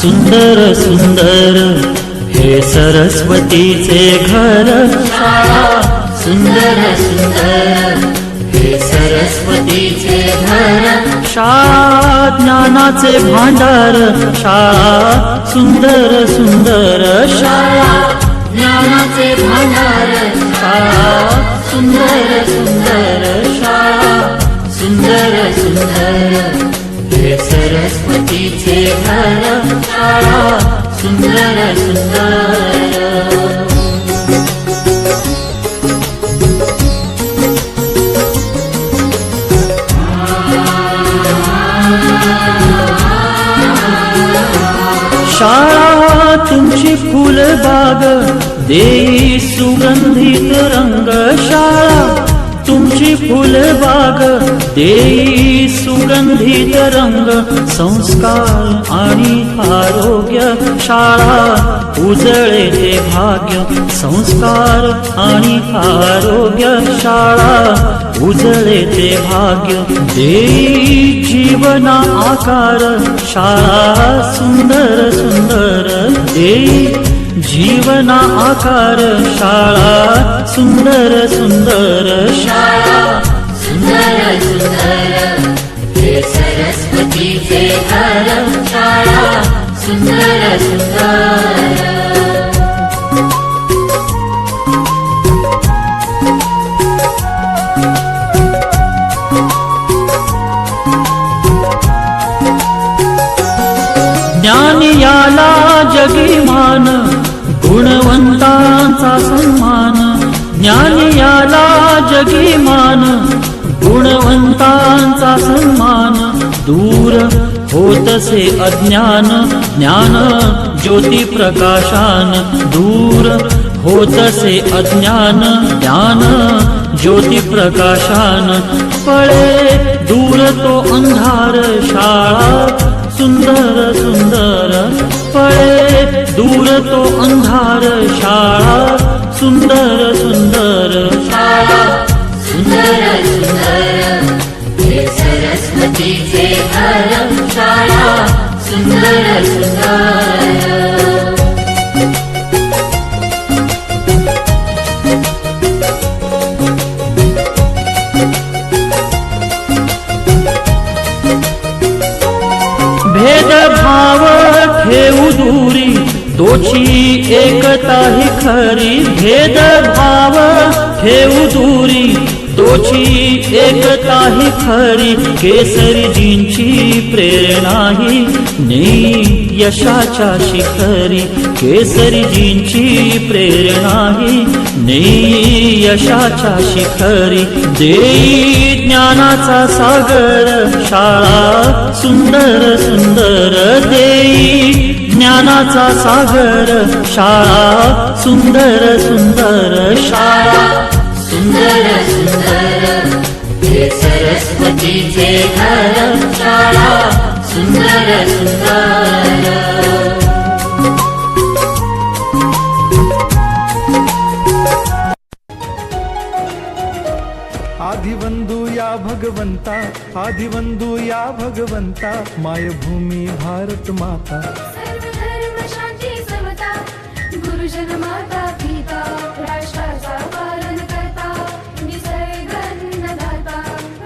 सुंदर सुंदर हे सरस्वतीचे घर शाळा सुंदर सुंदर हे सरस्वतीचे घर शाळा ज्ञानाचे भांडार शाळा सुंदर सुंदर शाळा ज्ञानाचे भांडार शाळा सुंदर सुंदर शाळा सुंदर सुंदर हे सरस्वतीचे घर शाळा सुंदर सुंदर शाळा तुमची फुलबाग देई सुगंधित रंग शाळा तुमची फुलबाग देई सुगंधित रंग संस्कार आणि आरोग्य शाळा उजळे ते भाग्य संस्कार आणि आरोग्य शाळा उजळे ते भाग्य देई जीवना आकार शाळा सुंदर सुंदर देई जीवना आकार शाळा सुंदर सुंदर शाळा सुंदर सुंदर हे सरस्वतीचे घर शाळा सुंदर सुंदर ज्ञान याला जगीमान गुणवंतांचा सन्मान ज्ञान याला जगीमान गुणवंतांचा सन्मान दूर होतसे अज्ञान ज्ञान ज्योती प्रकाशान दूर होतसे अज्ञान ज्ञान ज्योती प्रकाशान पळे दूर तो अंधार शाळा सुंदर सुंदर पळे दूर तो अंधार शाळा सुंदर सुंदर शाळा सुंदर सुंदर हे सरस्वतीचे घर शाळा सुंदर सुंदर भेदभाव ठेवू दूरी तोची एकता ही खरी भेदभाव ठेवू दूरी तोची एकता ही खरी केसरीजींची प्रेरणा ही नेई यशाच्या शिखरी केसरीजींची प्रेरणा ही नेई यशाच्या शिखरी देई ज्ञानाचा सागर शाळा सुंदर सुंदर देई ज्ञानाचा सागर शाळा सुंदर सुंदर शाळा सुंदर सुंदर हे सरस्वतीचे घर शाळा सुंदर सुंदर आदिवंदू या भगवंता आदिवंदू या भगवंता मायभूमी भारत माता सर्व धर्म शांती समता गुरुजन माता पिता राष्ट्राचा पालन करता निसर्ग अन्नदाता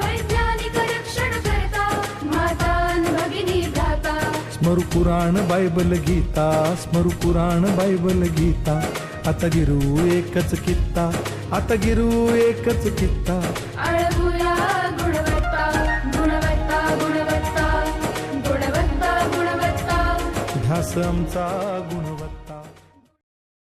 वैज्ञानिक रक्षण करता माता भगिनी भ्राता स्मरू पुराण बायबल गीता स्मरू पुराण बायबल गीता आता गिरू एकच कित्ता आता गिरू एकच कित्ता अळगुया गुणवत्ता गुणवत्ता गुणवत्ता गुणवत्ता गुणवत्ता ध्यास आमचा गुण